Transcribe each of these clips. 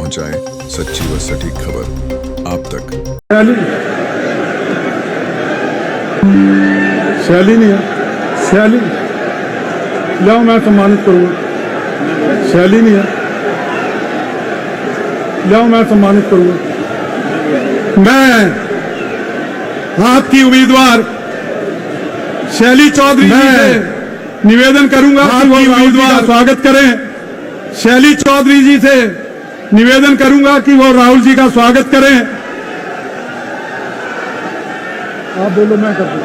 पहुंचाएं सच्ची व सटीक खबर आप तक। शैली नहीं है, शैली लाओ, मैं सम्मानित करूंगा। शैली नहीं है, लाओ, मैं सम्मानित करूंगा। मैं आपकी उम्मीदवार शैली चौधरी जी से निवेदन करूंगा कि वो उम्मीदवार स्वागत करें। शैली चौधरी जी से निवेदन करूंगा कि वो राहुल जी का स्वागत करें। आप बोलो, मैं कर दूं।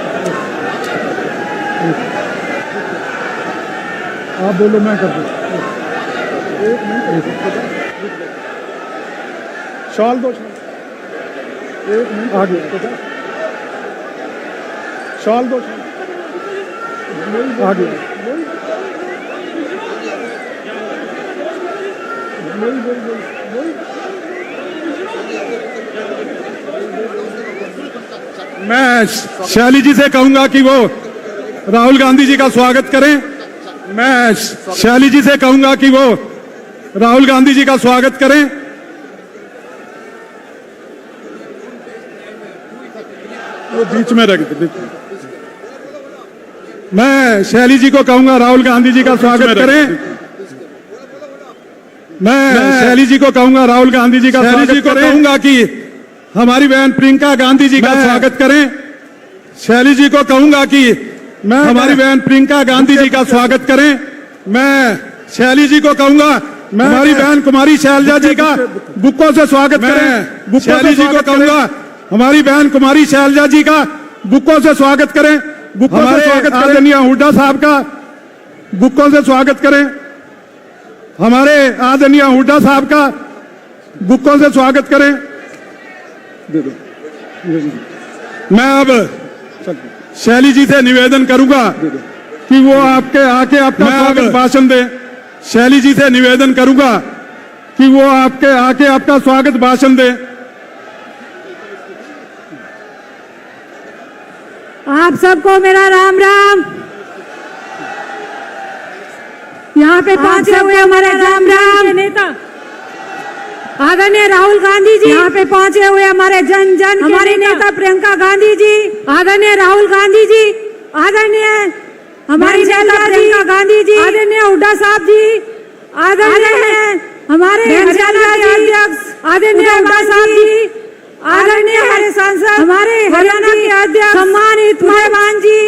आप बोलो, मैं कर दूं। शॉल दो, एक मिनट आगे, शॉल दो आगे। मैं शैली जी से कहूंगा कि वो राहुल गांधी जी का स्वागत करें। मैं शैली जी से कहूंगा कि वो राहुल गांधी जी का स्वागत करें। वो बीच में रख दे। मैं शैली जी को कहूंगा राहुल गांधी जी का स्वागत करें। मैं शैली जी को कहूंगा राहुल गांधी जी का स्वागत करें। कहूंगा कि हमारी बहन प्रियंका गांधी जी का स्वागत करें। शैली जी को कहूंगा कि मैं हमारी बहन प्रियंका गांधी जी का स्वागत करें। मैं शैली जी को कहूंगा मैं हमारी बहन कुमारी शैलजा जी का बुक्कों से स्वागत करें। शैली जी को कहूंगा हमारी बहन कुमारी शैलजा जी का बुक्कों से स्वागत करें। बुक्कों से स्वागत करें। आदरणीय हुड्डा साहब का बुक्कों से स्वागत करें। हमारे आदरणीय हुड्डा साहब का बुक्कों से स्वागत करें। मैं अब शैली जी से निवेदन करूंगा कि वो आपके आके आपका स्वागत भाषण दे। शैली जी से निवेदन करूंगा कि वो आपके आके आपका स्वागत भाषण दे। आप सबको मेरा राम राम। यहाँ पे पहुंचे हुए हमारे राम राम नेता आदरणीय राहुल गांधी जी, यहाँ पे पहुंचे हुए हमारे जन जन हमारे नेता प्रियंका गांधी जी, आदरणीय राहुल गांधी जी, आदरणीय हमारी नेता प्रियंका गांधी जी, आदरणीय हुड्डा साहब जी, आदरणीय हमारे हरियाणा के अध्यक्ष आदरणीय हुड्डा साहब जी, आदरणीय हमारे सांसद हमारे हरियाणा के अध्यक्ष सम्मानित मेहमान जी,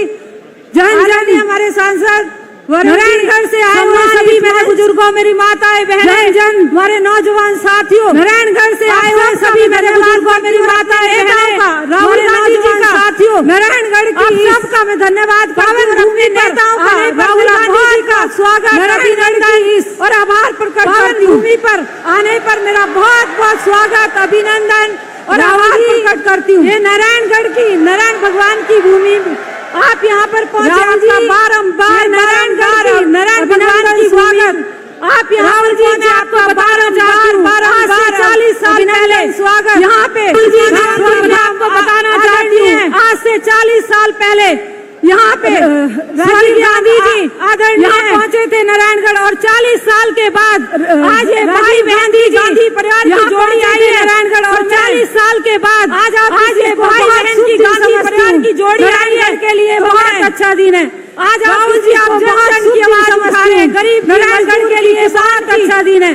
जन जन हमारे सांसद नारायणगढ़ से आए हुए सभी मेरे बुजुर्गों, मेरी माताएं बहनें, जन हमारे नौजवान साथियों, नारायणगढ़ से आए हुए सभी मेरे बुजुर्गों, मेरी माताएं बहनें, राहुल गांधी जी का साथियों, नारायणगढ़ की सबका मैं धन्यवाद पावन भूमि नेताओं का राहुल गांधी जी का स्वागत नारायणगढ़ की और आभार प्रकट करती हूँ। भूमि पर आने पर मेरा बहुत बहुत स्वागत, अभिनंदन और आभार प्रकट करती हूँ। ये नारायणगढ़ की नारायण भगवान की भूमि आप यहाँ पर पहुंचे, आपका बारंबार नारायण भगवान की स्वागत। आप यहाँ पर पहुंचे, आपका बारंबार 40 साल पहले स्वागत। यहाँ पे आपको बताना चाहती हूँ, आज से 40 साल पहले यहाँ पे राजीव गांधी जी आदरणीय पहुंचे थे नारायणगढ़ और 40 साल के बाद आज ये भाई गांधी परिवार की जोड़ी आई है नारायणगढ़ और 40 साल के बाद आज ये भाई बहन की गांधी परिवार की जोड़ी आई है के लिए बहुत अच्छा दिन है। आज राहुल जी आप जन की आवाज उठा रहे हैं, गरीब नारायणगढ़ के लिए बहुत अच्छा दिन है।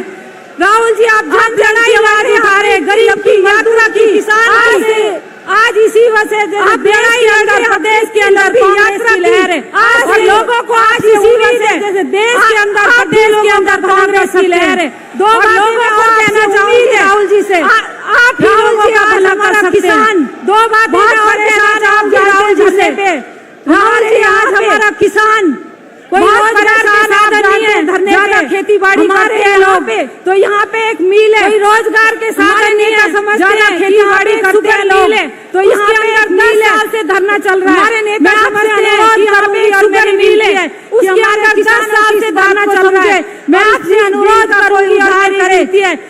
राहुल जी आप जन की आवाज उठा रहे हैं, गरीब की यात्रा की किसान से आज इसी वजह आंध्र प्रदेश के अंदर भी यात्रा की लहर है। आज लोगों को आज इसी वजह देश के अंदर प्रदेश के अंदर कांग्रेस की लहर है। दो लोगों को कहना चाहूंगी राहुल जी से, आप राहुल जी आज हमारा किसान, दो बातें और कहना चाहूंगी राहुल जी से। राहुल जी आज हमारा किसान कोई साधन नहीं है, ज्यादा खेती बाड़ी करते हैं लोग, तो यहाँ पे एक मिल है, रोजगार के साधन नहीं है, ज्यादा खेती बाड़ी करते हैं लोग, तो यहाँ पे एक मिल है से धरना चल रहा है। हमारे नेता मेरी मिल है उसके अंदर 10 साल से धरना चल रहा है। मैं आपसे अनुरोध कोई उद्धार करे,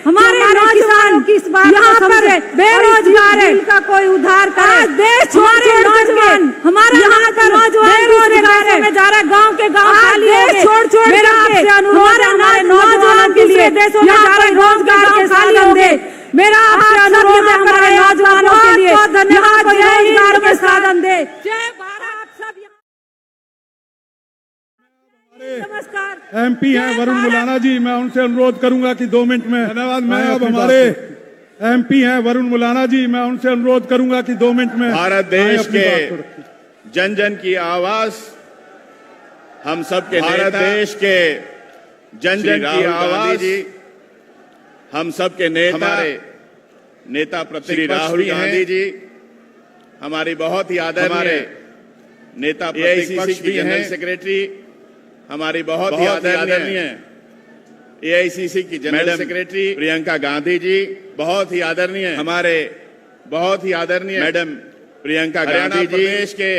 हमारे नौजवान किस बात यहाँ पर बेरोजगार है, का कोई उद्धार करे। देश हमारे नौजवान हमारे यहाँ का नौजवान बेरोजगार में जा रहा है, गाँव के गाँव छोड़ मेरा आपसे अनुरोध हमारे नौजवानों के लिए देशों में जा रहे रोजगार के साधन दे। नमस्कार। एमपी हैं वरुण मुलाना जी, मैं उनसे अनुरोध करूंगा कि 2 मिनट में धन्यवाद। मैं अब हमारे एमपी हैं वरुण मुलाना जी, मैं उनसे अनुरोध करूंगा कि 2 मिनट में भारत देश के जन जन की आवाज, हम सब के भारत देश के जन जन की आवाज, हम सब के नेता, हमारे नेता प्रतिपक्ष राहुल गांधी जी, हमारी बहुत ही आदरणीय नेता प्रतिपक्ष की जनरल सेक्रेटरी, हमारी बहुत ही आदरणीय एआईसीसी की जनरल सेक्रेटरी प्रियंका गांधी जी, बहुत ही आदरणीय हमारे बहुत ही आदरणीय मैडम प्रियंका गांधी जी, प्रदेश के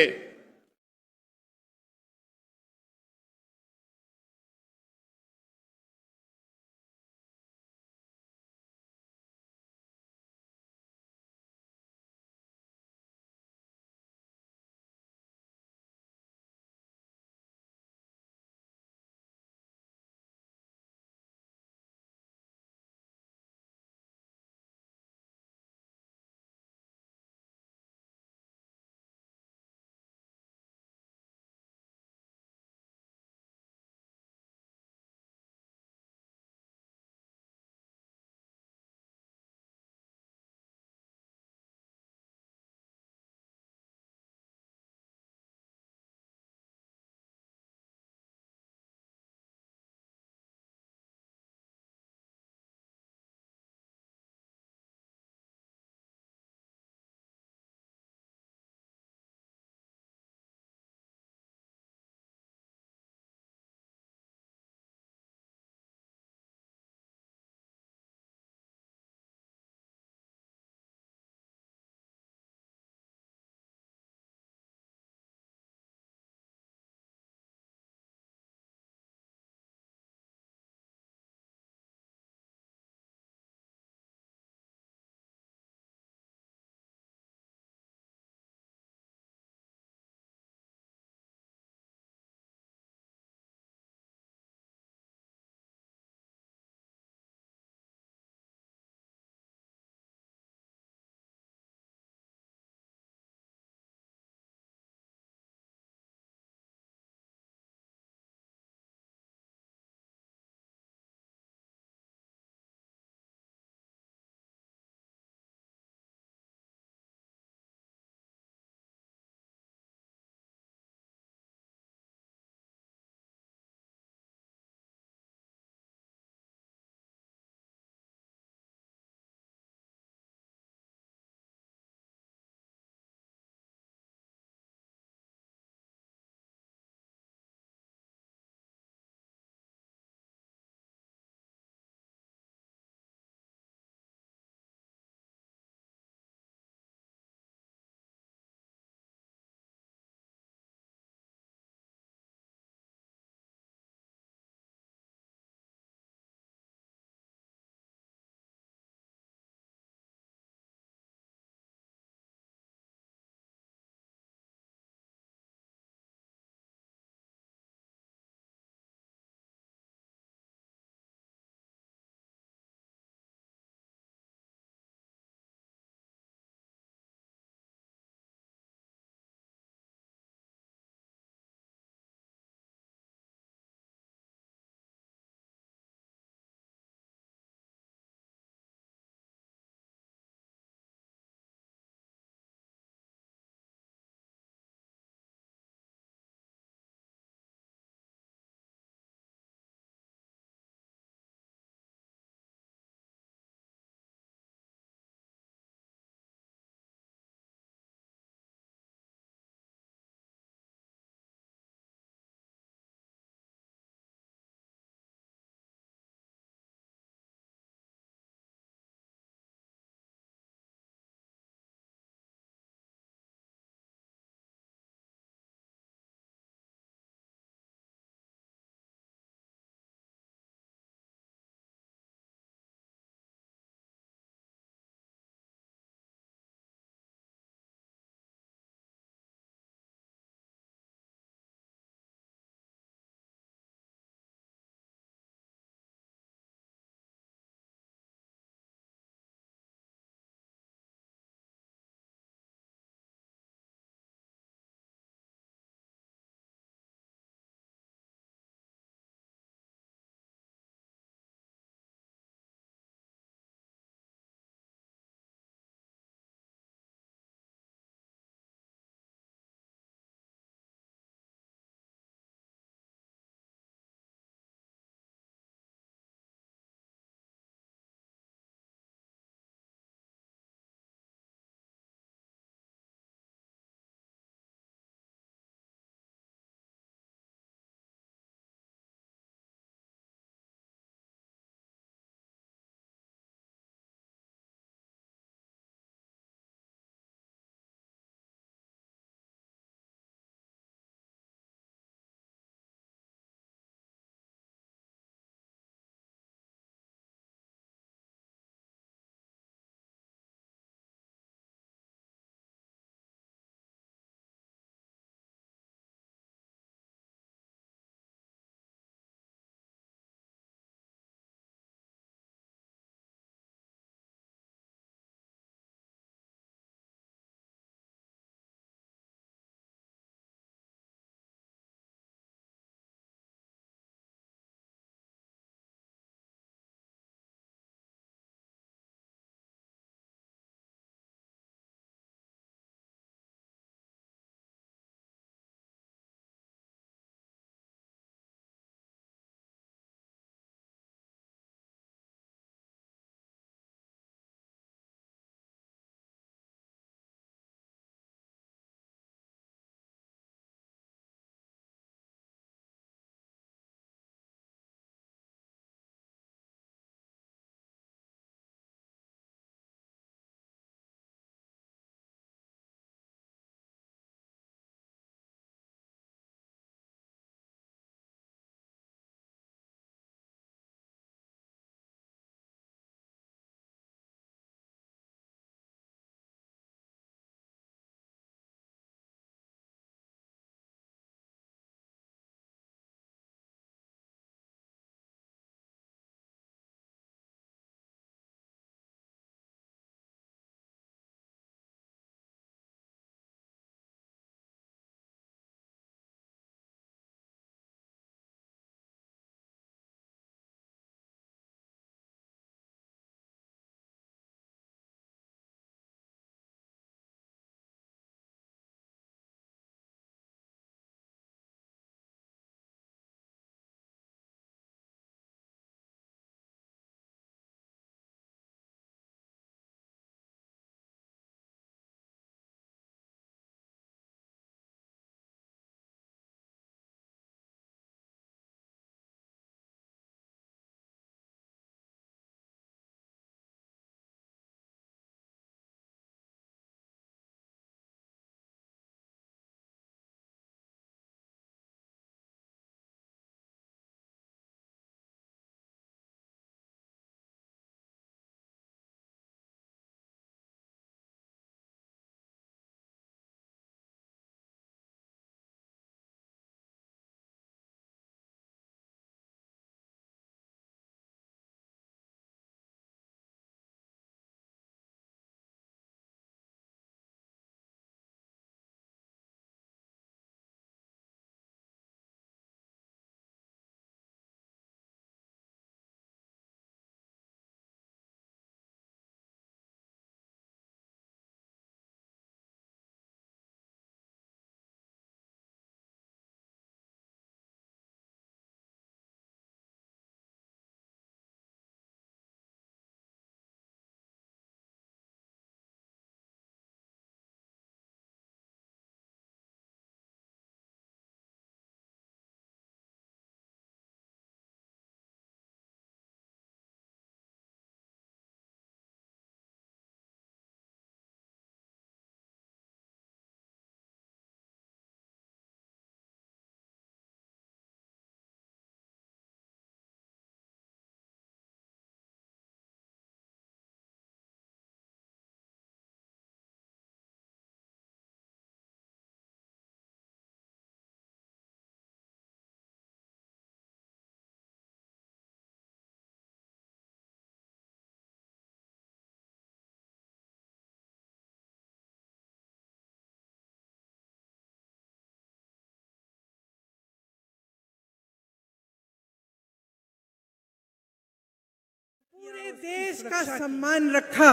पूरे देश का सम्मान रखा।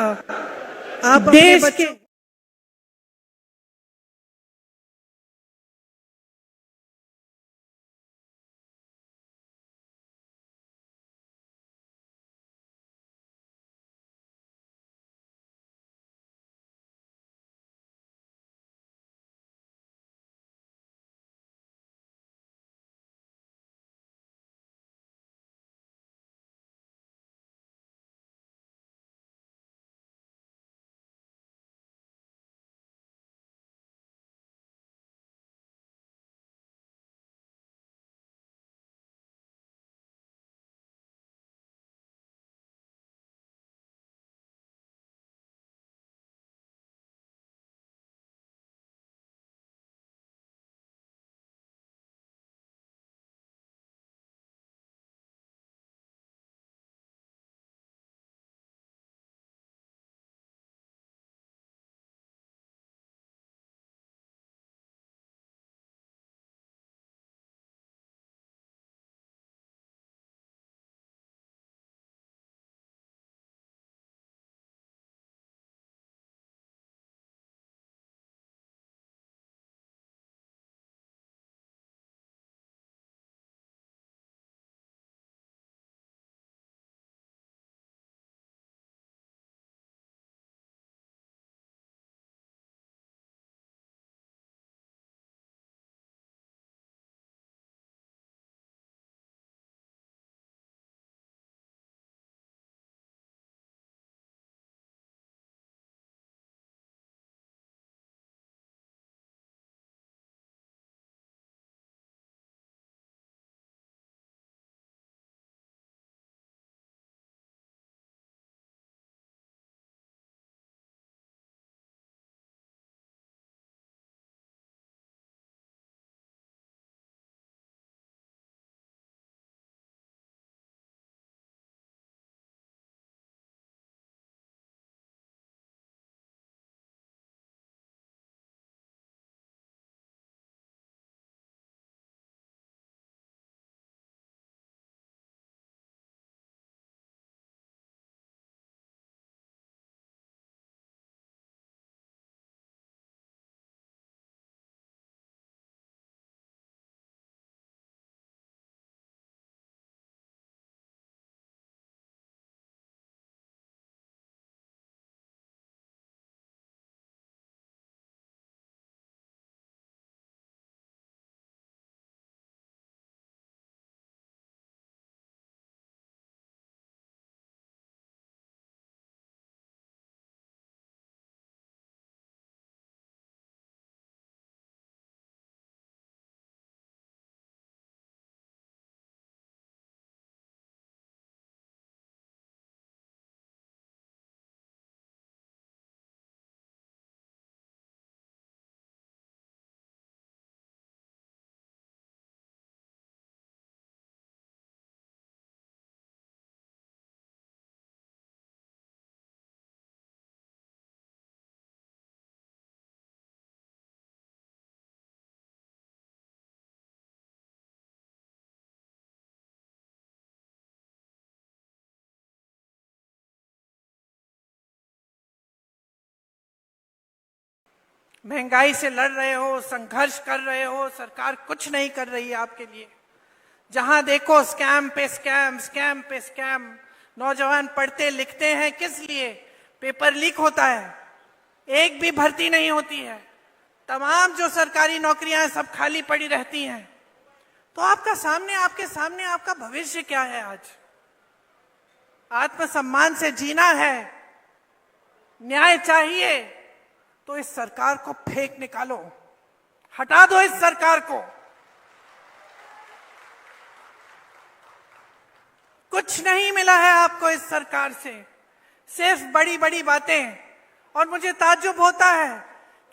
आप देश के महंगाई से लड़ रहे हो, संघर्ष कर रहे हो, सरकार कुछ नहीं कर रही है आपके लिए। जहां देखो स्कैम पे स्कैम, स्कैम पे स्कैम। नौजवान पढ़ते लिखते हैं किस लिए? पेपर लीक होता है, एक भी भर्ती नहीं होती है, तमाम जो सरकारी नौकरियां हैं सब खाली पड़ी रहती हैं। तो आपके सामने आपका भविष्य क्या है? आज आत्मसम्मान से जीना है, न्याय चाहिए, तो इस सरकार को फेंक निकालो, हटा दो इस सरकार को। कुछ नहीं मिला है आपको इस सरकार से, सिर्फ बड़ी बड़ी बातें। और मुझे ताज्जुब होता है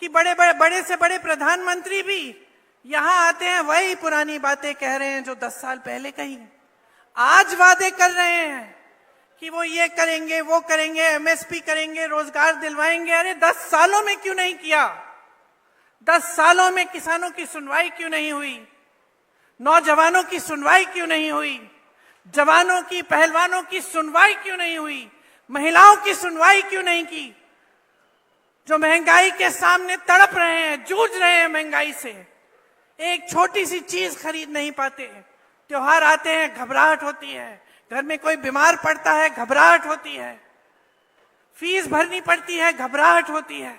कि बड़े से बड़े प्रधानमंत्री भी यहां आते हैं, वही पुरानी बातें कह रहे हैं जो 10 साल पहले कही। आज वादे कर रहे हैं कि वो ये करेंगे, वो करेंगे, एमएसपी करेंगे, रोजगार दिलवाएंगे। अरे 10 सालों में क्यों नहीं किया? 10 सालों में किसानों की सुनवाई क्यों नहीं हुई? नौजवानों की सुनवाई क्यों नहीं हुई? जवानों की, पहलवानों की सुनवाई क्यों नहीं हुई? महिलाओं की सुनवाई क्यों नहीं की? जो महंगाई के सामने तड़प रहे हैं, जूझ रहे हैं महंगाई से, एक छोटी सी चीज खरीद नहीं पाते। त्योहार आते हैं, घबराहट होती है। घर में कोई बीमार पड़ता है, घबराहट होती है। फीस भरनी पड़ती है, घबराहट होती है।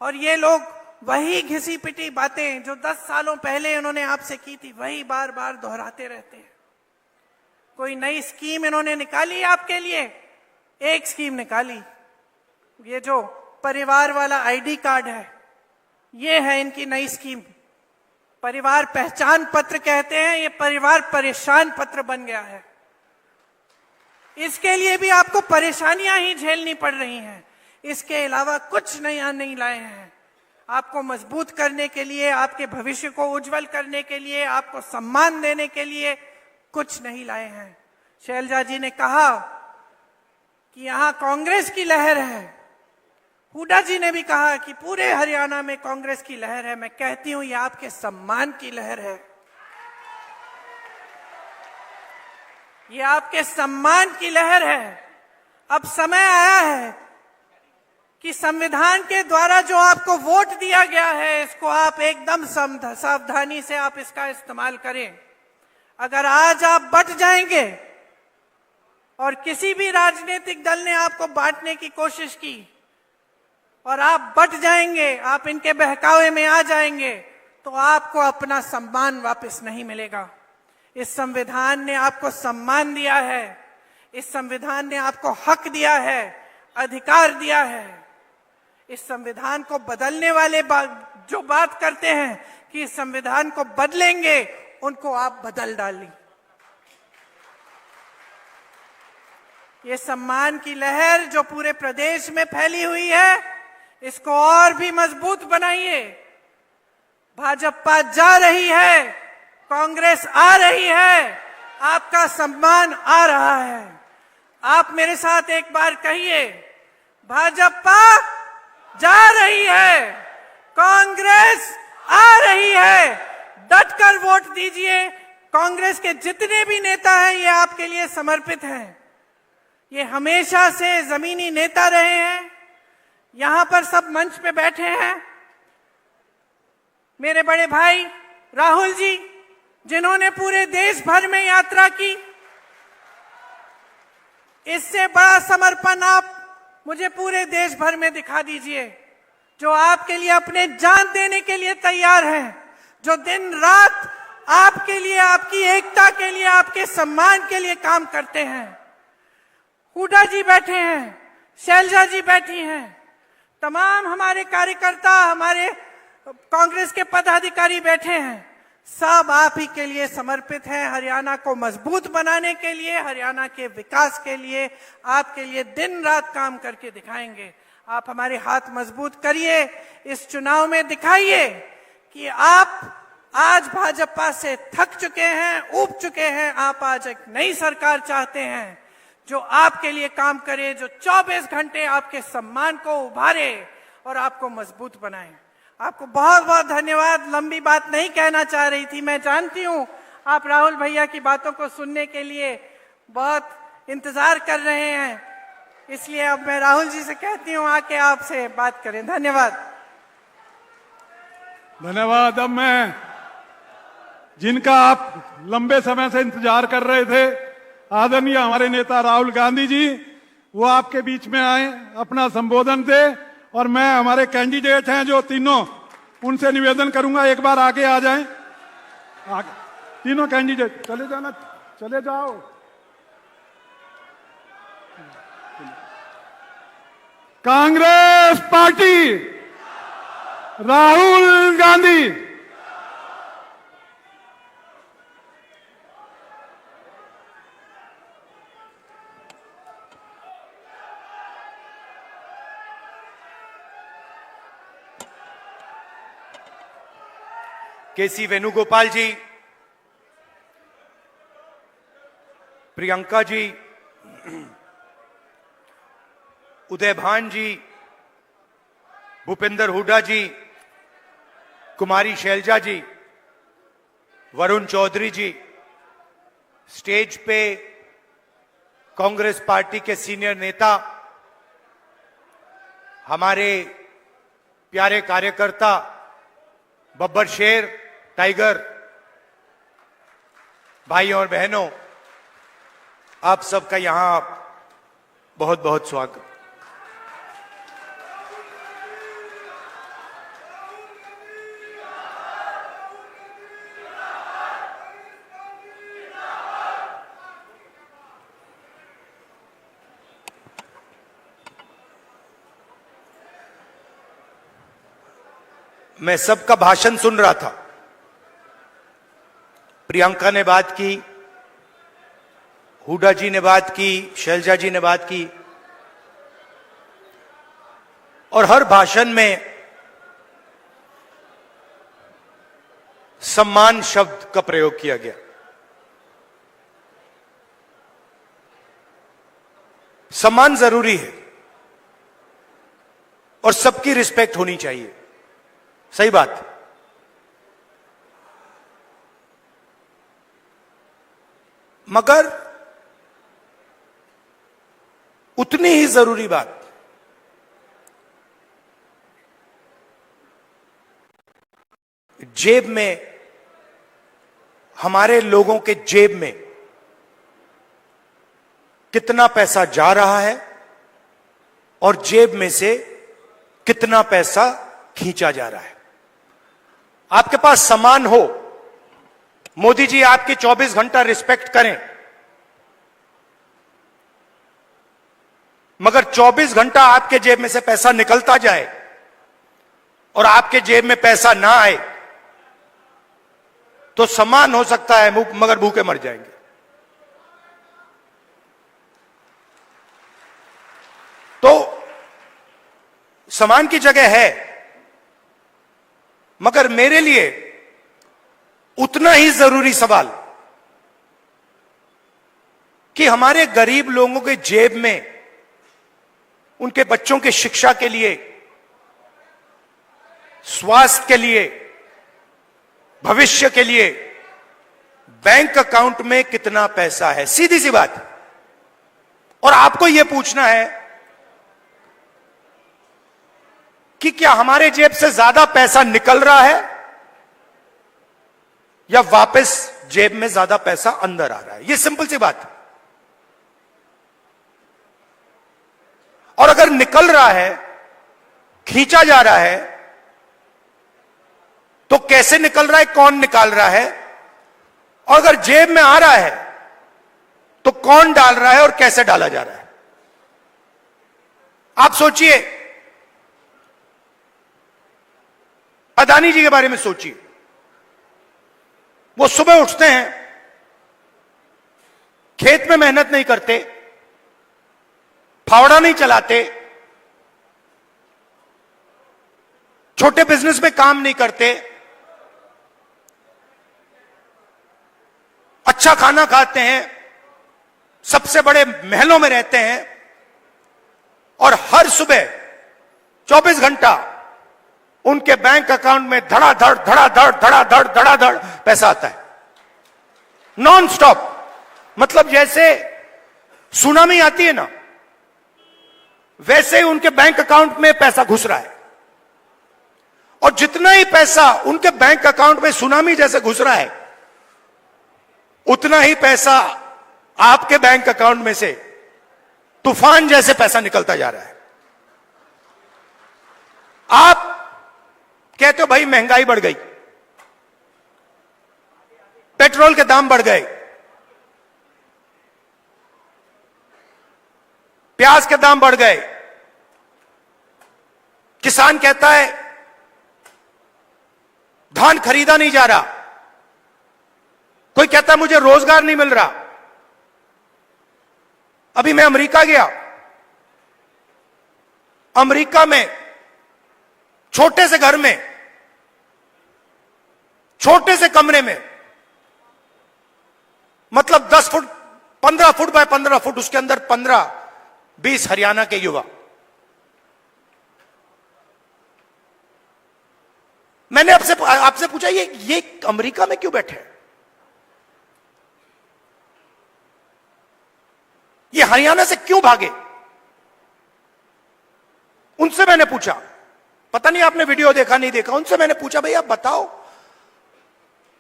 और ये लोग वही घिसी पिटी बातें जो 10 सालों पहले इन्होंने आपसे की थी, वही बार बार दोहराते रहते हैं। कोई नई स्कीम इन्होंने निकाली आपके लिए? एक स्कीम निकाली, ये जो परिवार वाला आईडी कार्ड है, ये है इनकी नई स्कीम। परिवार पहचान पत्र कहते हैं, ये परिवार परेशान पत्र बन गया है। इसके लिए भी आपको परेशानियां ही झेलनी पड़ रही हैं। इसके अलावा कुछ नया नहीं लाए हैं। आपको मजबूत करने के लिए, आपके भविष्य को उज्जवल करने के लिए, आपको सम्मान देने के लिए कुछ नहीं लाए हैं। शैलजा जी ने कहा कि यहां कांग्रेस की लहर है। हुड्डा जी ने भी कहा कि पूरे हरियाणा में कांग्रेस की लहर है। मैं कहती हूं ये आपके सम्मान की लहर है। ये आपके सम्मान की लहर है। अब समय आया है कि संविधान के द्वारा जो आपको वोट दिया गया है, इसको आप एकदम सावधानी से आप इसका इस्तेमाल करें। अगर आज आप बट जाएंगे और किसी भी राजनीतिक दल ने आपको बांटने की कोशिश की और आप बट जाएंगे, आप इनके बहकावे में आ जाएंगे, तो आपको अपना सम्मान वापस नहीं मिलेगा। इस संविधान ने आपको सम्मान दिया है। इस संविधान ने आपको हक दिया है, अधिकार दिया है। इस संविधान को बदलने वाले जो बात करते हैं कि इस संविधान को बदलेंगे, उनको आप बदल डालें। ये सम्मान की लहर जो पूरे प्रदेश में फैली हुई है, इसको और भी मजबूत बनाइए। भाजपा जा रही है, कांग्रेस आ रही है, आपका सम्मान आ रहा है। आप मेरे साथ एक बार कहिए, भाजपा जा रही है, कांग्रेस आ रही है। डटकर वोट दीजिए। कांग्रेस के जितने भी नेता हैं, ये आपके लिए समर्पित हैं। ये हमेशा से जमीनी नेता रहे हैं। यहां पर सब मंच पे बैठे हैं मेरे बड़े भाई राहुल जी, जिन्होंने पूरे देश भर में यात्रा की। इससे बड़ा समर्पण आप मुझे पूरे देश भर में दिखा दीजिए, जो आपके लिए अपने जान देने के लिए तैयार हैं, जो दिन रात आपके लिए, आपकी एकता के लिए, आपके सम्मान के लिए काम करते हैं। हुड्डा जी बैठे हैं, शैलजा जी बैठी हैं, तमाम हमारे कार्यकर्ता, हमारे कांग्रेस के पदाधिकारी बैठे हैं। सब आप ही के लिए समर्पित हैं। हरियाणा को मजबूत बनाने के लिए, हरियाणा के विकास के लिए, आपके लिए दिन रात काम करके दिखाएंगे। आप हमारे हाथ मजबूत करिए। इस चुनाव में दिखाइए कि आप आज भाजपा से थक चुके हैं, ऊब चुके हैं। आप आज एक नई सरकार चाहते हैं जो आपके लिए काम करे, जो 24 घंटे आपके सम्मान को उभारे और आपको मजबूत बनाए। आपको बहुत बहुत धन्यवाद। लंबी बात नहीं कहना चाह रही थी, मैं जानती हूं आप राहुल भैया की बातों को सुनने के लिए बहुत इंतजार कर रहे हैं, इसलिए अब मैं राहुल जी से कहती हूं आके आपसे बात करें। धन्यवाद। धन्यवाद। अब मैं जिनका आप लंबे समय से इंतजार कर रहे थे, आदरणीय हमारे नेता राहुल गांधी जी, वो आपके बीच में आए, अपना संबोधन दे। और मैं हमारे कैंडिडेट हैं जो तीनों, उनसे निवेदन करूंगा एक बार आगे आ जाएं। आगे तीनों कैंडिडेट चले जाना, चले जाओ। कांग्रेस पार्टी, राहुल गांधी। केसी वेणुगोपाल जी, प्रियंका जी, उदय भान जी, भूपेंद्र हुड्डा जी, कुमारी शैलजा जी, वरुण चौधरी जी, स्टेज पे कांग्रेस पार्टी के सीनियर नेता, हमारे प्यारे कार्यकर्ता बब्बर शेर, टाइगर, भाइयों और बहनों, आप सबका यहां बहुत बहुत स्वागत। मैं सबका भाषण सुन रहा था। प्रियंका ने बात की, हुड्डा जी ने बात की, शैलजा जी ने बात की, और हर भाषण में सम्मान शब्द का प्रयोग किया गया। सम्मान जरूरी है और सबकी रिस्पेक्ट होनी चाहिए, सही बात। मगर उतनी ही जरूरी बात जेब में, हमारे लोगों के जेब में कितना पैसा जा रहा है और जेब में से कितना पैसा खींचा जा रहा है। आपके पास सामान हो, मोदी जी आपकी 24 घंटा रिस्पेक्ट करें, मगर 24 घंटा आपके जेब में से पैसा निकलता जाए और आपके जेब में पैसा ना आए तो सामान हो सकता है मगर भूखे मर जाएंगे। तो सामान की जगह है, मगर मेरे लिए उतना ही जरूरी सवाल कि हमारे गरीब लोगों के जेब में उनके बच्चों की शिक्षा के लिए, स्वास्थ्य के लिए, भविष्य के लिए बैंक अकाउंट में कितना पैसा है। सीधी सी बात। और आपको यह पूछना है कि क्या हमारे जेब से ज्यादा पैसा निकल रहा है या वापस जेब में ज्यादा पैसा अंदर आ रहा है। यह सिंपल सी बात है। और अगर निकल रहा है, खींचा जा रहा है, तो कैसे निकल रहा है, कौन निकाल रहा है, और अगर जेब में आ रहा है तो कौन डाल रहा है और कैसे डाला जा रहा है। आप सोचिए, अदानी जी के बारे में सोचिए। वो सुबह उठते हैं, खेत में मेहनत नहीं करते, फावड़ा नहीं चलाते, छोटे बिजनेस में काम नहीं करते, अच्छा खाना खाते हैं, सबसे बड़े महलों में रहते हैं, और हर सुबह 24 घंटा उनके बैंक अकाउंट में धड़ाधड़ धड़ाधड़ धड़ाधड़ धड़ाधड़ पैसा आता है, नॉन स्टॉप। मतलब जैसे सुनामी आती है ना, वैसे ही उनके बैंक अकाउंट में पैसा घुस रहा है। और जितना ही पैसा उनके बैंक अकाउंट में सुनामी जैसे घुस रहा है, उतना ही पैसा आपके बैंक अकाउंट में से तूफान जैसे पैसा निकलता जा रहा है। आप कहते हो भाई महंगाई बढ़ गई, पेट्रोल के दाम बढ़ गए, प्याज के दाम बढ़ गए। किसान कहता है धान खरीदा नहीं जा रहा, कोई कहता है मुझे रोजगार नहीं मिल रहा। अभी मैं अमेरिका गया, अमेरिका में छोटे से घर में, छोटे से कमरे में, मतलब 10 फुट 15 फुट बाय 15 फुट, उसके अंदर 15-20 हरियाणा के युवा। मैंने आपसे पूछा ये अमेरिका में क्यों बैठे हैं? कि हरियाणा से क्यों भागे। उनसे मैंने पूछा, पता नहीं आपने वीडियो देखा नहीं देखा, उनसे मैंने पूछा भैया बताओ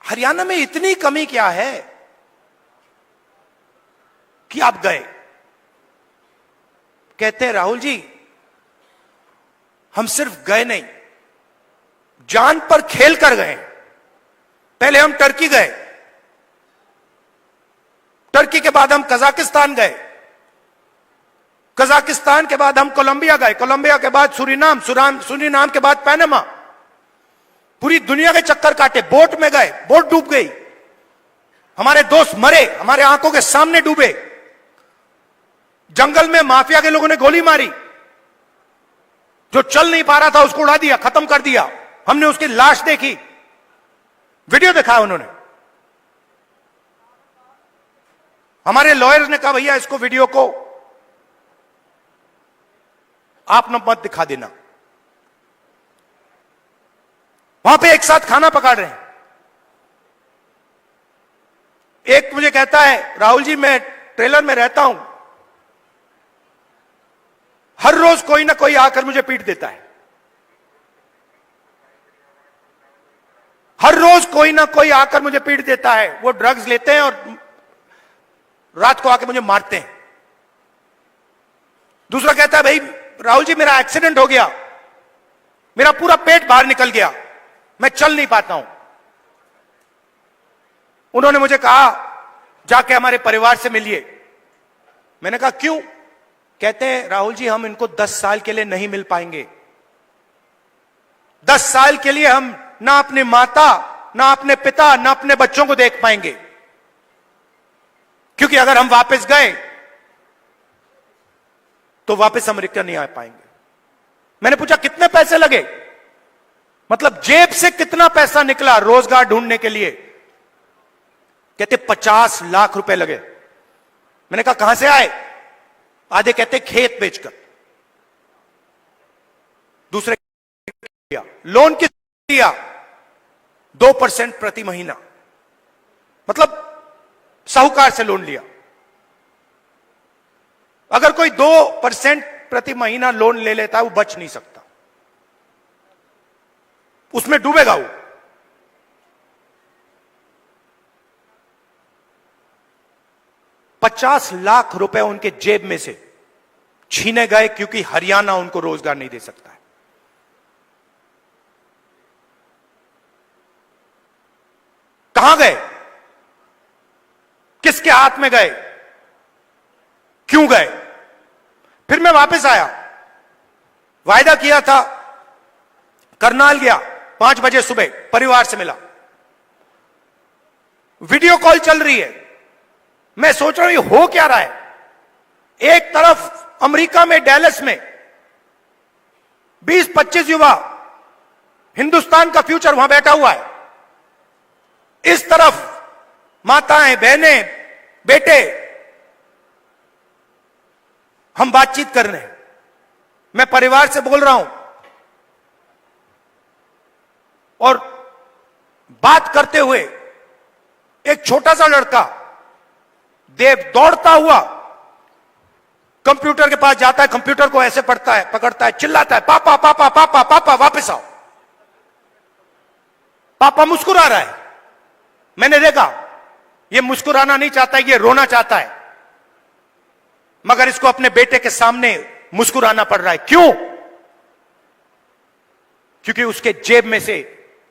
हरियाणा में इतनी कमी क्या है कि आप गए। कहते हैं राहुल जी हम सिर्फ गए नहीं, जान पर खेल कर गए। पहले हम टर्की गए, टर्की के बाद हम कजाकिस्तान गए, कजाकिस्तान के बाद हम कोलंबिया गए, कोलंबिया के बाद सूरीनाम, सूरीनाम के बाद पैनामा। पूरी दुनिया के चक्कर काटे, बोट में गए, बोट डूब गई, हमारे दोस्त मरे, हमारे आंखों के सामने डूबे। जंगल में माफिया के लोगों ने गोली मारी, जो चल नहीं पा रहा था उसको उड़ा दिया, खत्म कर दिया। हमने उसकी लाश देखी, वीडियो दिखाया उन्होंने। हमारे लॉयर्स ने कहा भैया इसको वीडियो को आप न मत दिखा देना। वहां पे एक साथ खाना पका रहे हैं। एक मुझे कहता है राहुल जी मैं ट्रेलर में रहता हूं, हर रोज कोई ना कोई आकर मुझे पीट देता है, हर रोज कोई ना कोई आकर मुझे पीट देता है। वो ड्रग्स लेते हैं और रात को आके मुझे मारते हैं। दूसरा कहता है भाई राहुल जी मेरा एक्सीडेंट हो गया, मेरा पूरा पेट बाहर निकल गया, मैं चल नहीं पाता हूं। उन्होंने मुझे कहा जाके हमारे परिवार से मिलिए। मैंने कहा क्यों? कहते हैं राहुल जी हम इनको 10 साल के लिए नहीं मिल पाएंगे, 10 साल के लिए हम ना अपनी माता, ना अपने पिता, ना अपने बच्चों को देख पाएंगे, क्योंकि अगर हम वापस गए तो वापस अमेरिका नहीं आ पाएंगे। मैंने पूछा कितने पैसे लगे, मतलब जेब से कितना पैसा निकला रोजगार ढूंढने के लिए? कहते 50 लाख रुपए लगे। मैंने कहा कहां से आए? आधे कहते खेत बेचकर, दूसरे किया लोन किस दिया 2% प्रति महीना, मतलब साहूकार से लोन लिया। अगर कोई 2% प्रति महीना लोन ले लेता है वो बच नहीं सकता, उसमें डूबेगा वो। $50 लाख रुपए उनके जेब में से छीने गए क्योंकि हरियाणा उनको रोजगार नहीं दे सकता है। कहां गए? किसके हाथ में गए? क्यों गए? फिर मैं वापस आया, वायदा किया था, करनाल गया, 5 बजे सुबह परिवार से मिला, वीडियो कॉल चल रही है। मैं सोच रहा हूं हो क्या रहा है। एक तरफ अमेरिका में डैलस में 20-25 युवा, हिंदुस्तान का फ्यूचर वहां बैठा हुआ है, इस तरफ माताएं, बहनें, बेटे, हम बातचीत कर रहे हैं। मैं परिवार से बोल रहा हूं और बात करते हुए एक छोटा सा लड़का देव दौड़ता हुआ कंप्यूटर के पास जाता है, कंप्यूटर को ऐसे पढ़ता है, पकड़ता है, चिल्लाता है पापा पापा पापा पापा वापस आओ। पापा मुस्कुरा रहा है। मैंने देखा ये मुस्कुराना नहीं चाहता, ये रोना चाहता है, मगर इसको अपने बेटे के सामने मुस्कुराना पड़ रहा है। क्यों? क्योंकि उसके जेब में से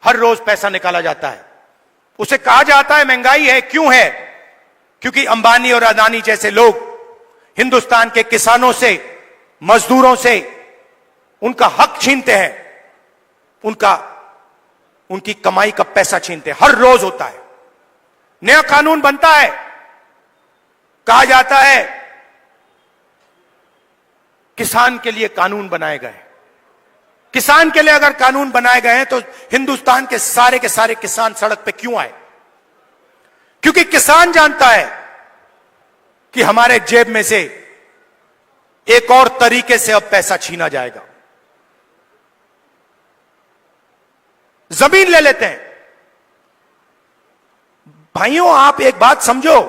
हर रोज पैसा निकाला जाता है। उसे कहा जाता है महंगाई है। क्यों है? क्योंकि अंबानी और अदानी जैसे लोग हिंदुस्तान के किसानों से, मजदूरों से उनका हक छीनते हैं, उनकी कमाई का पैसा छीनते हैं। हर रोज होता है। नया कानून बनता है, कहा जाता है किसान के लिए कानून बनाए गए। किसान के लिए अगर कानून बनाए गए हैं तो हिंदुस्तान के सारे किसान सड़क पे क्यों आए? क्योंकि किसान जानता है कि हमारे जेब में से एक और तरीके से अब पैसा छीना जाएगा। जमीन ले लेते हैं। भाइयों आप एक बात समझो,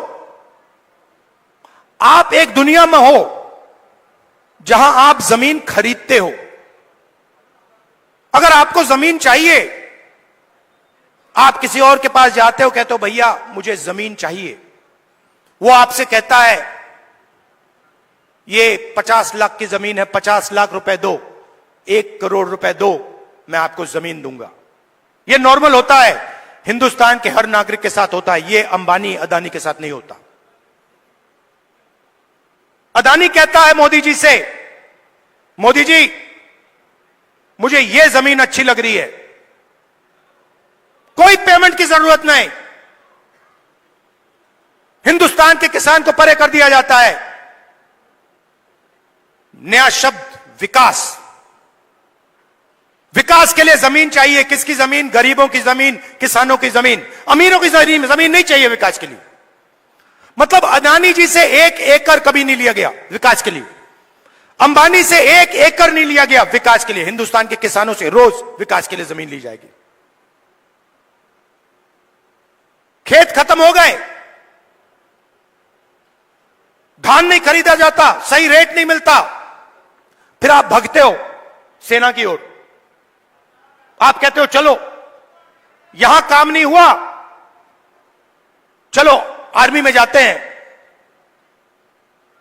आप एक दुनिया में हो जहां आप जमीन खरीदते हो। अगर आपको जमीन चाहिए, आप किसी और के पास जाते हो, कहते हो भैया मुझे जमीन चाहिए, वो आपसे कहता है ये 50 लाख की जमीन है, 50 लाख रुपए दो, 1 करोड़ रुपए दो, मैं आपको जमीन दूंगा। ये नॉर्मल होता है, हिंदुस्तान के हर नागरिक के साथ होता है, ये अंबानी अदानी के साथ नहीं होता। अदानी कहता है मोदी जी से, मोदी जी मुझे ये जमीन अच्छी लग रही है, कोई पेमेंट की जरूरत नहीं, हिंदुस्तान के किसान को परे कर दिया जाता है। नया शब्द विकास। विकास के लिए जमीन चाहिए। किसकी जमीन? गरीबों की जमीन, किसानों की जमीन। अमीरों की जमीन नहीं चाहिए विकास के लिए। मतलब अदानी जी से 1 एकड़ कभी नहीं लिया गया विकास के लिए, अंबानी से 1 एकड़ नहीं लिया गया विकास के लिए। हिंदुस्तान के किसानों से रोज विकास के लिए जमीन ली जाएगी। खेत खत्म हो गए, धान नहीं खरीदा जाता, सही रेट नहीं मिलता, फिर आप भगते हो सेना की ओर। आप कहते हो चलो यहां काम नहीं हुआ, चलो आर्मी में जाते हैं,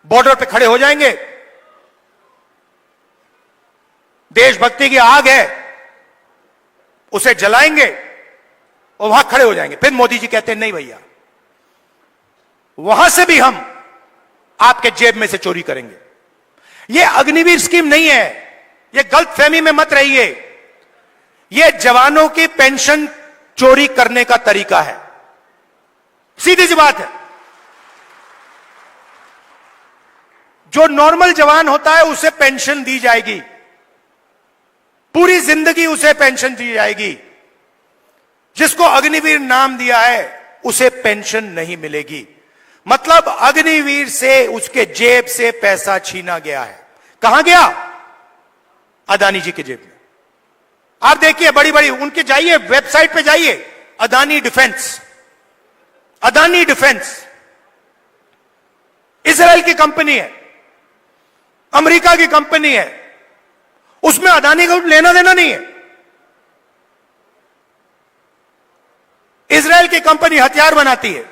बॉर्डर पे खड़े हो जाएंगे, देशभक्ति की आग है उसे जलाएंगे और वहां खड़े हो जाएंगे। फिर मोदी जी कहते हैं नहीं भैया, वहां से भी हम आपके जेब में से चोरी करेंगे। यह अग्निवीर स्कीम नहीं है, यह गलतफहमी में मत रहिए। यह जवानों की पेंशन चोरी करने का तरीका है, सीधी सी बात है। जो नॉर्मल जवान होता है उसे पेंशन दी जाएगी, पूरी जिंदगी उसे पेंशन दी जाएगी। जिसको अग्निवीर नाम दिया है उसे पेंशन नहीं मिलेगी। मतलब अग्निवीर से उसके जेब से पैसा छीना गया है। कहां गया? अदानी जी की जेब में। आप देखिए बड़ी बड़ी उनके, जाइए वेबसाइट पे जाइए, Adani defence, Adani defence Israel की कंपनी है, अमेरिका की कंपनी है, उसमें अदानी को लेना देना नहीं है। इजराइल की कंपनी हथियार बनाती है,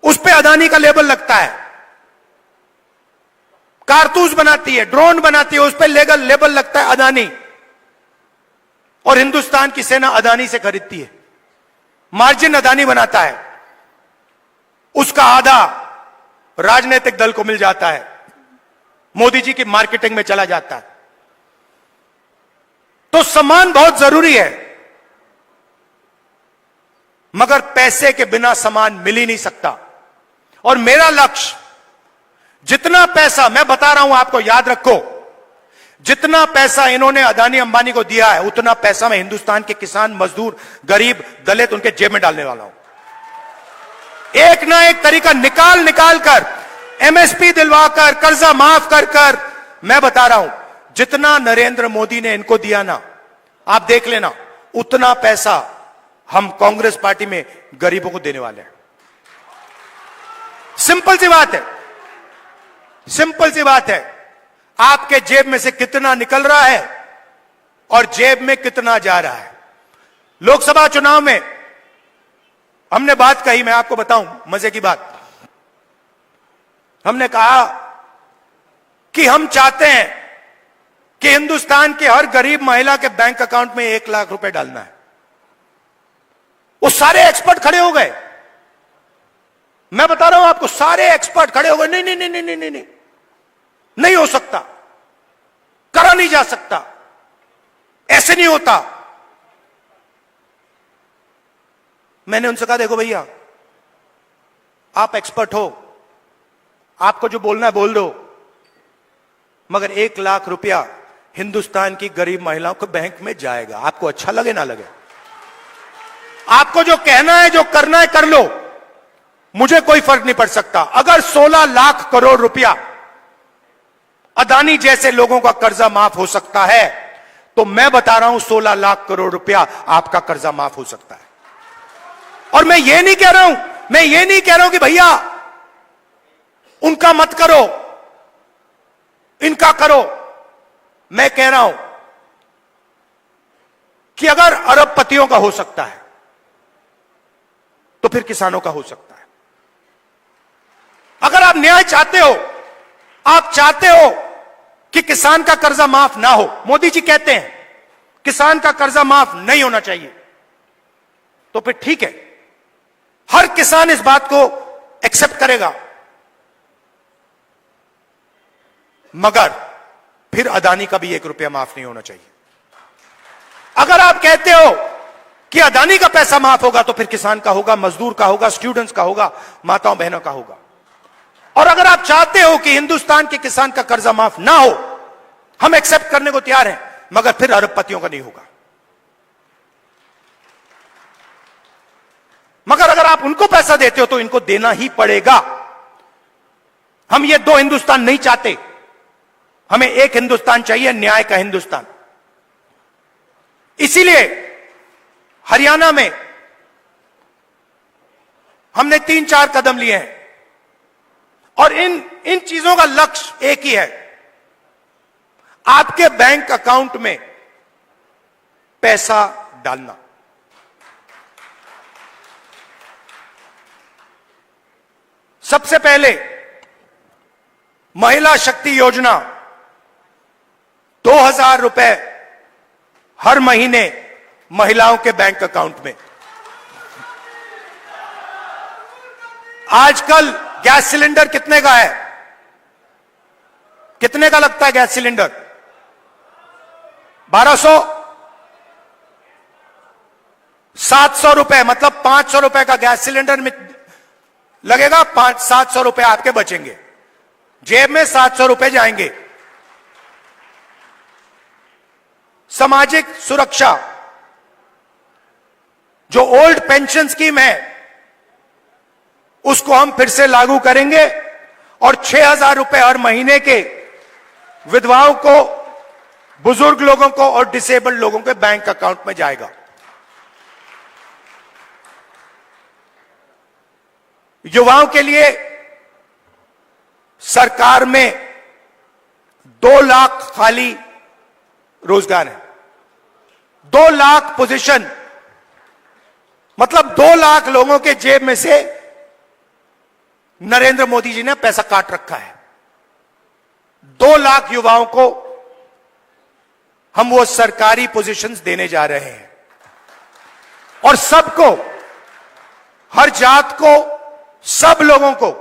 उस पे अदानी का लेबल लगता है। कारतूस बनाती है, ड्रोन बनाती है, उस पे लेबल लगता है अदानी। और हिंदुस्तान की सेना अदानी से खरीदती है, मार्जिन अदानी बनाता है, उसका आधा राजनीतिक दल को मिल जाता है, मोदी जी की मार्केटिंग में चला जाता है। तो सम्मान बहुत जरूरी है, मगर पैसे के बिना सम्मान मिल ही नहीं सकता। और मेरा लक्ष्य, जितना पैसा मैं बता रहा हूं आपको, याद रखो, जितना पैसा इन्होंने अदानी अंबानी को दिया है उतना पैसा मैं हिंदुस्तान के किसान, मजदूर, गरीब, दलित उनके जेब में डालने वाला हूं। एक ना एक तरीका निकाल कर, एमएसपी दिलवाकर, कर्जा माफ कर मैं बता रहा हूं, जितना नरेंद्र मोदी ने इनको दिया ना, आप देख लेना, उतना पैसा हम कांग्रेस पार्टी में गरीबों को देने वाले हैं। सिंपल सी बात है, सिंपल सी बात है। आपके जेब में से कितना निकल रहा है और जेब में कितना जा रहा है। लोकसभा चुनाव में हमने बात कही, मैं आपको बताऊं मजे की बात। हमने कहा कि हम चाहते हैं कि हिंदुस्तान के हर गरीब महिला के बैंक अकाउंट में 1 लाख रुपए डालना है। वो सारे एक्सपर्ट खड़े हो गए, मैं बता रहा हूं आपको, सारे एक्सपर्ट खड़े हो गए, नहीं नहीं नहीं नहीं नहीं नहीं, नहीं हो सकता, करा नहीं जा सकता, ऐसे नहीं होता। मैंने उनसे कहा देखो भैया, आप एक्सपर्ट हो, आपको जो बोलना है बोल दो, मगर 1 लाख रुपया हिंदुस्तान की गरीब महिलाओं के बैंक में जाएगा। आपको अच्छा लगे ना लगे, आपको जो कहना है, जो करना है कर लो, मुझे कोई फर्क नहीं पड़ सकता। अगर 16 लाख करोड़ रुपया अदानी जैसे लोगों का कर्जा माफ हो सकता है, तो मैं बता रहा हूं 16 लाख करोड़ रुपया आपका कर्जा माफ हो सकता है। और मैं ये नहीं कह रहा हूं कि भैया उनका मत करो, इनका करो। मैं कह रहा हूं कि अगर अरबपतियों का हो सकता है तो फिर किसानों का हो सकता है। अगर आप न्याय चाहते हो, आप चाहते हो कि किसान का कर्जा माफ ना हो, मोदी जी कहते हैं किसान का कर्जा माफ नहीं होना चाहिए, तो फिर ठीक है, हर किसान इस बात को एक्सेप्ट करेगा, मगर फिर अदानी का भी 1 रुपया माफ नहीं होना चाहिए। अगर आप कहते हो कि अदानी का पैसा माफ होगा तो फिर किसान का होगा, मजदूर का होगा, स्टूडेंट्स का होगा, माताओं बहनों का होगा। और अगर आप चाहते हो कि हिंदुस्तान के किसान का कर्जा माफ ना हो, हम एक्सेप्ट करने को तैयार हैं, मगर फिर अरबपतियों का नहीं होगा। मगर अगर आप उनको पैसा देते हो तो इनको देना ही पड़ेगा। हम ये 2 हिंदुस्तान नहीं चाहते, हमें एक हिंदुस्तान चाहिए, न्याय का हिंदुस्तान। इसीलिए हरियाणा में हमने 3-4 कदम लिए हैं और इन चीजों का लक्ष्य एक ही है, आपके बैंक अकाउंट में पैसा डालना। सबसे पहले महिला शक्ति योजना, 2000 रुपए हर महीने महिलाओं के बैंक अकाउंट में। आजकल गैस सिलेंडर कितने का है? कितने का लगता है गैस सिलेंडर? 1200, 700 रुपए, मतलब 500 रुपए का गैस सिलेंडर में लगेगा, 700 रुपए आपके बचेंगे, जेब में 700 रुपए जाएंगे। सामाजिक सुरक्षा, जो ओल्ड पेंशन स्कीम है उसको हम फिर से लागू करेंगे और 6000 रुपए हर महीने के विधवाओं को, बुजुर्ग लोगों को और डिसेबल्ड लोगों के बैंक अकाउंट में जाएगा। युवाओं के लिए सरकार में 2 लाख खाली रोजगार है, 2 लाख पोजीशन, मतलब 2 लाख लोगों के जेब में से नरेंद्र मोदी जी ने पैसा काट रखा है। 2 लाख युवाओं को हम वो सरकारी पोजीशंस देने जा रहे हैं और सबको, हर जात को, सब लोगों को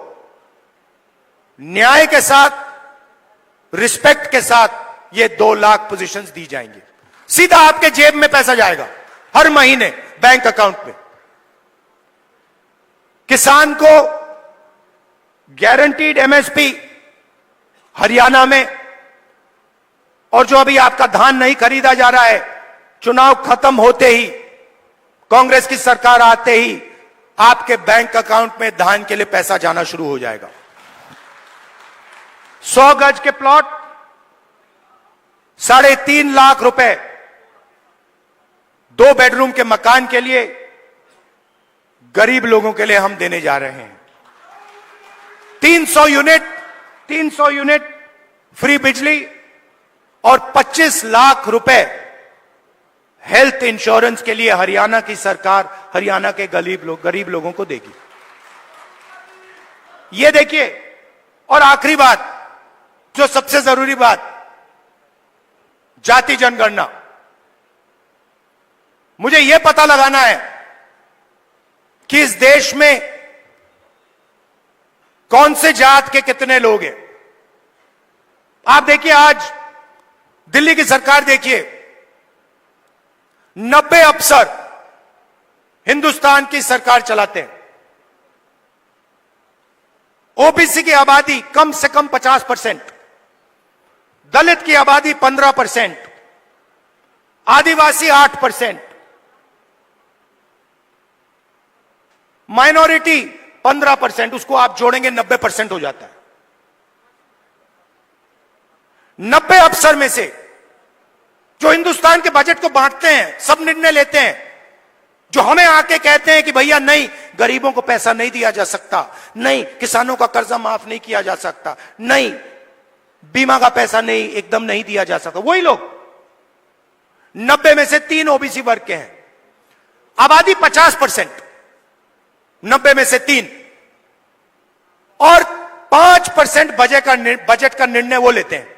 न्याय के साथ, रिस्पेक्ट के साथ ये 2 लाख पोजीशंस दी जाएंगी। सीधा आपके जेब में पैसा जाएगा हर महीने बैंक अकाउंट में। किसान को गारंटीड एमएसपी हरियाणा में, और जो अभी आपका धान नहीं खरीदा जा रहा है, चुनाव खत्म होते ही, कांग्रेस की सरकार आते ही आपके बैंक अकाउंट में धान के लिए पैसा जाना शुरू हो जाएगा। 100 गज के प्लॉट 3.5 लाख रुपए, 2 बेडरूम के मकान के लिए गरीब लोगों के लिए हम देने जा रहे हैं। 300 यूनिट फ्री बिजली और 25 लाख रुपए हेल्थ इंश्योरेंस के लिए हरियाणा की सरकार हरियाणा के गरीब लोगों को देगी। ये देखिए, और आखिरी बात, जो सबसे जरूरी बात, जाति जनगणना। मुझे यह पता लगाना है कि इस देश में कौन से जात के कितने लोग हैं। आप देखिए, आज दिल्ली की सरकार देखिए, 90 अफसर हिंदुस्तान की सरकार चलाते हैं। ओबीसी की आबादी कम से कम 50%, दलित की आबादी 15%, आदिवासी 8%, माइनॉरिटी 15%, उसको आप जोड़ेंगे 90% हो जाता है। 90 अफसर में से जो हिंदुस्तान के बजट को बांटते हैं, सब निर्णय लेते हैं, जो हमें आके कहते हैं कि भैया नहीं, गरीबों को पैसा नहीं दिया जा सकता, नहीं किसानों का कर्जा माफ नहीं किया जा सकता, नहीं बीमा का पैसा नहीं एकदम नहीं दिया जा सकता। वही लोग 90 में से 3 ओबीसी वर्ग के हैं, आबादी 50%, 90 में से 3 और 5% बजट का निर्णय वो लेते हैं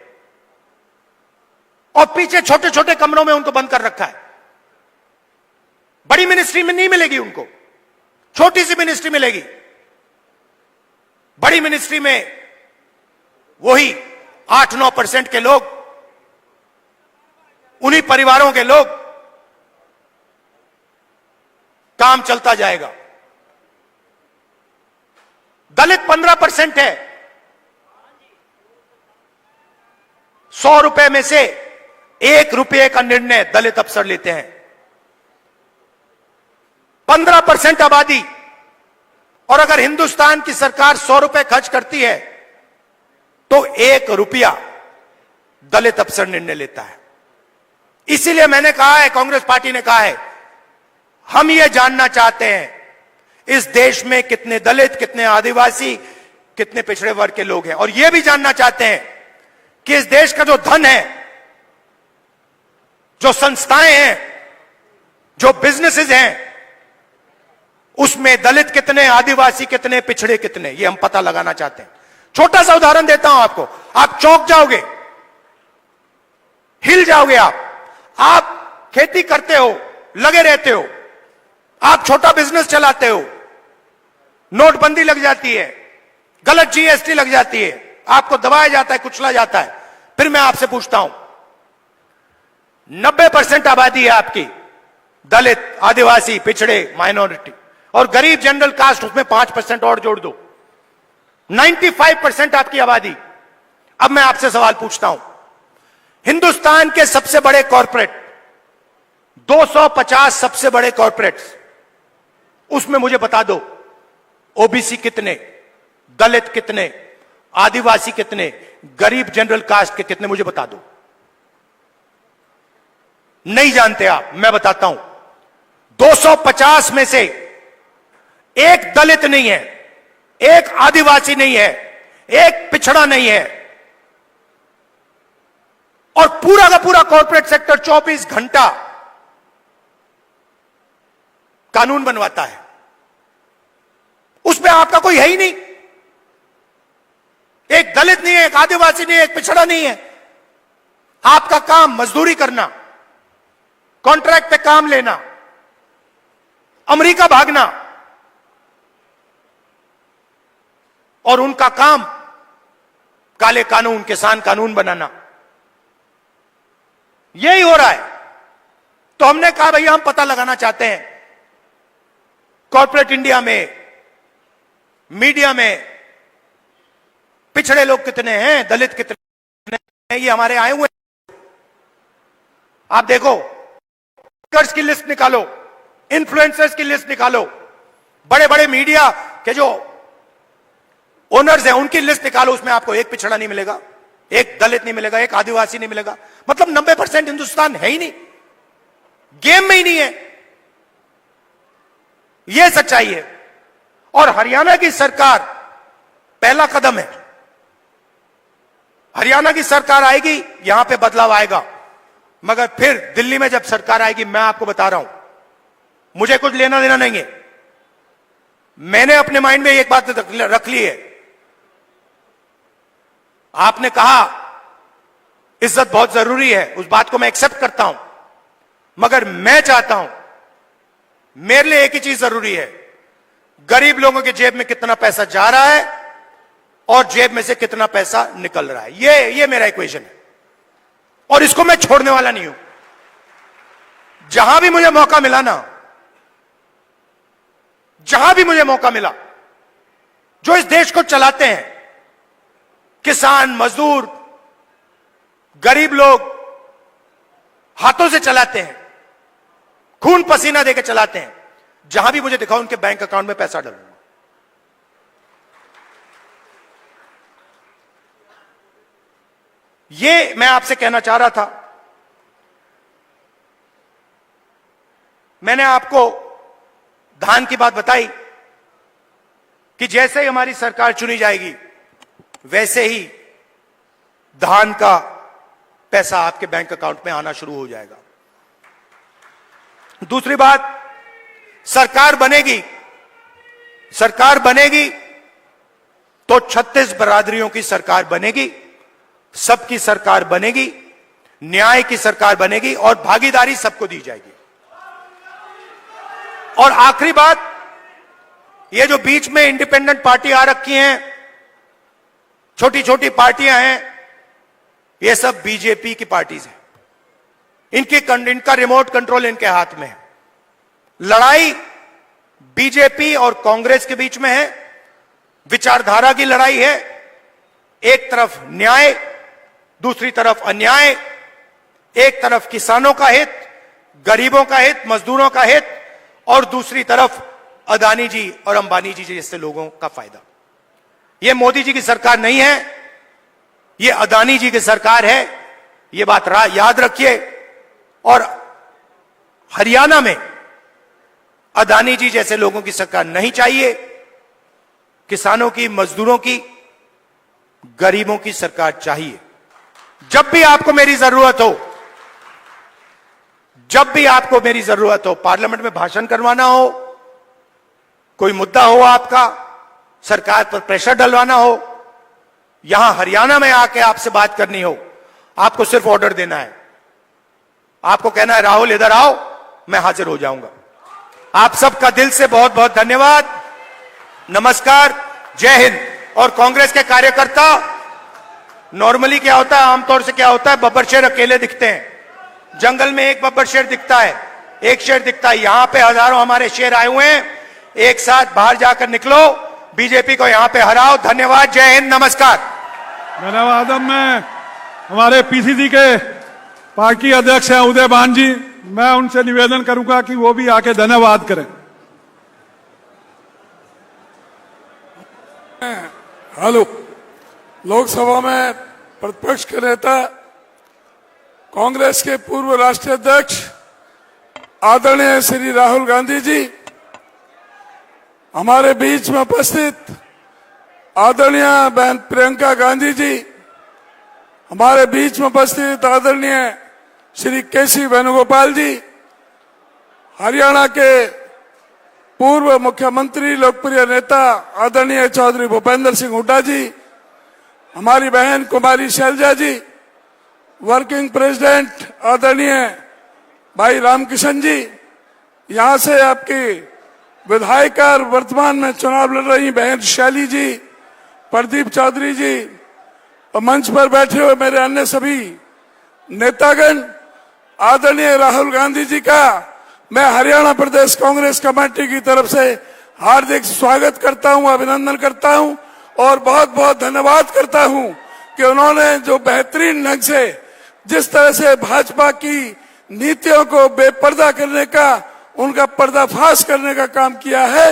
और पीछे छोटे छोटे कमरों में उनको बंद कर रखा है। बड़ी मिनिस्ट्री में नहीं मिलेगी उनको, छोटी सी मिनिस्ट्री मिलेगी। बड़ी मिनिस्ट्री में वही 8-9% के लोग, उन्हीं परिवारों के लोग, काम चलता जाएगा। दलित 15% है, 100 रुपए में से 1 रुपये का निर्णय दलित अफसर लेते हैं। 15% आबादी, और अगर हिंदुस्तान की सरकार 100 रुपए खर्च करती है तो 1 रुपया दलित अफसर निर्णय लेता है। इसीलिए मैंने कहा है, कांग्रेस पार्टी ने कहा है, हम ये जानना चाहते हैं इस देश में कितने दलित, कितने आदिवासी, कितने पिछड़े वर्ग के लोग हैं, और यह भी जानना चाहते हैं कि इस देश का जो धन है, जो संस्थाएं हैं, जो बिजनेसेस हैं, उसमें दलित कितने, आदिवासी कितने, पिछड़े कितने, ये हम पता लगाना चाहते हैं। छोटा सा उदाहरण देता हूं आपको, आप चौंक जाओगे, हिल जाओगे। आप खेती करते हो, लगे रहते हो, आप छोटा बिजनेस चलाते हो, नोटबंदी लग जाती है, गलत जीएसटी लग जाती है, आपको दबाया जाता है, कुचला जाता है। फिर मैं आपसे पूछता हूं, 90% आबादी है आपकी, दलित, आदिवासी, पिछड़े, माइनॉरिटी, और गरीब जनरल कास्ट, उसमें 5% और जोड़ दो, 95% आपकी आबादी। अब मैं आपसे सवाल पूछता हूं, हिंदुस्तान के सबसे बड़े कॉर्पोरेट, 250 सबसे बड़े कॉर्पोरेट्स, उसमें मुझे बता दो ओबीसी कितने, दलित कितने, आदिवासी कितने, गरीब जनरल कास्ट के कितने, मुझे बता दो। नहीं जानते आप, मैं बताता हूं। 250 में से एक दलित नहीं है, एक आदिवासी नहीं है, एक पिछड़ा नहीं है, और पूरा का पूरा कॉर्पोरेट सेक्टर 24 घंटा कानून बनवाता है। उसमें आपका कोई है ही नहीं, एक दलित नहीं है, एक आदिवासी नहीं है, एक पिछड़ा नहीं है। आपका काम मजदूरी करना, कॉन्ट्रैक्ट पे काम लेना, अमेरिका भागना, और उनका काम काले कानून, किसान कानून बनाना। यही हो रहा है। तो हमने कहा भैया हम पता लगाना चाहते हैं कॉर्पोरेट इंडिया में, मीडिया में पिछड़े लोग कितने हैं, दलित कितने हैं, ये हमारे आए हुए। आप देखो, स्पीकर्स की लिस्ट निकालो, इन्फ्लुएंसर्स की लिस्ट निकालो, बड़े बड़े मीडिया के जो ओनर्स हैं उनकी लिस्ट निकालो, उसमें आपको एक पिछड़ा नहीं मिलेगा, एक दलित नहीं मिलेगा, एक आदिवासी नहीं मिलेगा। मतलब 90% हिंदुस्तान है ही नहीं, गेम में ही नहीं है। यह सच्चाई है। और हरियाणा की सरकार पहला कदम है। हरियाणा की सरकार आएगी, यहां पे बदलाव आएगा, मगर फिर दिल्ली में जब सरकार आएगी, मैं आपको बता रहा हूं, मुझे कुछ लेना देना नहीं है। मैंने अपने माइंड में एक बात रख ली है। आपने कहा इज्जत बहुत जरूरी है, उस बात को मैं एक्सेप्ट करता हूं, मगर मैं चाहता हूं, मेरे लिए एक ही चीज जरूरी है, गरीब लोगों के जेब में कितना पैसा जा रहा है और जेब में से कितना पैसा निकल रहा है। ये मेरा इक्वेशन है, और इसको मैं छोड़ने वाला नहीं हूं। जहां भी मुझे मौका मिला ना, जहां भी मुझे मौका मिला, जो इस देश को चलाते हैं, किसान, मजदूर, गरीब लोग हाथों से चलाते हैं, खून पसीना देकर चलाते हैं, जहां भी मुझे दिखाओ उनके बैंक अकाउंट में पैसा डालूंगा। ये मैं आपसे कहना चाह रहा था। मैंने आपको धान की बात बताई, कि जैसे ही हमारी सरकार चुनी जाएगी वैसे ही धान का पैसा आपके बैंक अकाउंट में आना शुरू हो जाएगा। दूसरी बात, सरकार बनेगी तो 36 बरादरियों की सरकार बनेगी, सबकी सरकार बनेगी, न्याय की सरकार बनेगी और भागीदारी सबको दी जाएगी। और आखिरी बात, ये जो बीच में इंडिपेंडेंट पार्टी आ रखी हैं, छोटी छोटी पार्टियां हैं, ये सब बीजेपी की पार्टीज हैं। इनका रिमोट कंट्रोल इनके हाथ में है। लड़ाई बीजेपी और कांग्रेस के बीच में है, विचारधारा की लड़ाई है। एक तरफ न्याय, दूसरी तरफ अन्याय, एक तरफ किसानों का हित, गरीबों का हित, मजदूरों का हित, और दूसरी तरफ अदानी जी और अंबानी जी जैसे लोगों का फायदा। यह मोदी जी की सरकार नहीं है, यह अदानी जी की सरकार है, यह बात याद रखिए। और हरियाणा में अदानी जी जैसे लोगों की सरकार नहीं चाहिए, किसानों की, मजदूरों की, गरीबों की सरकार चाहिए। जब भी आपको मेरी जरूरत हो, पार्लियामेंट में भाषण करवाना हो, कोई मुद्दा हो आपका, सरकार पर प्रेशर डलवाना हो, यहां हरियाणा में आके आपसे बात करनी हो, आपको सिर्फ ऑर्डर देना है। आपको कहना है राहुल इधर आओ, मैं हाजिर हो जाऊंगा। आप सबका दिल से बहुत बहुत धन्यवाद, नमस्कार, जय हिंद। और कांग्रेस के कार्यकर्ता, नॉर्मली क्या होता है, आमतौर से क्या होता है, बब्बर शेर अकेले दिखते हैं। जंगल में एक बब्बर शेर दिखता है, एक शेर दिखता है। यहां पे हजारों हमारे शेर आए हुए हैं, एक साथ बाहर जाकर निकलो, बीजेपी को यहां पे हराओ। धन्यवाद, जय हिंद, नमस्कार। धन्यवाद। मैं हमारे पीसीसी के पार्टी अध्यक्ष हैं उदय भान जी, मैं उनसे निवेदन करूंगा कि वो भी आके धन्यवाद करें। हेलो, लोकसभा में प्रतिपक्ष के नेता, कांग्रेस के पूर्व राष्ट्रीय अध्यक्ष आदरणीय श्री राहुल गांधी जी, हमारे बीच में उपस्थित आदरणीय बहन प्रियंका गांधी जी, हमारे बीच में उपस्थित आदरणीय श्री केसी वेणुगोपाल जी, हरियाणा के पूर्व मुख्यमंत्री, लोकप्रिय नेता आदरणीय चौधरी भूपेंद्र सिंह हुड्डा जी, हमारी बहन कुमारी शैलजा जी, वर्किंग प्रेसिडेंट आदरणीय भाई रामकिशन जी, यहां से आपकी विधायिका और वर्तमान में चुनाव लड़ रही बहन शैली जी, प्रदीप चौधरी जी, और मंच पर बैठे हुए मेरे अन्य सभी नेतागण, आदरणीय राहुल गांधी जी का मैं हरियाणा प्रदेश कांग्रेस कमेटी की तरफ से हार्दिक स्वागत करता हूं, अभिनंदन करता हूं और बहुत बहुत धन्यवाद करता हूं कि उन्होंने जो बेहतरीन ढंग से जिस तरह से भाजपा की नीतियों को बेपर्दा करने का, उनका पर्दाफाश करने का काम किया है।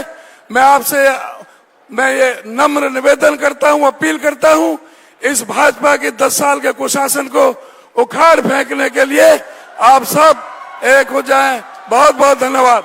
मैं ये नम्र निवेदन करता हूं, अपील करता हूं, इस भाजपा के 10 साल के कुशासन को उखाड़ फेंकने के लिए आप सब एक हो जाएं। बहुत बहुत धन्यवाद।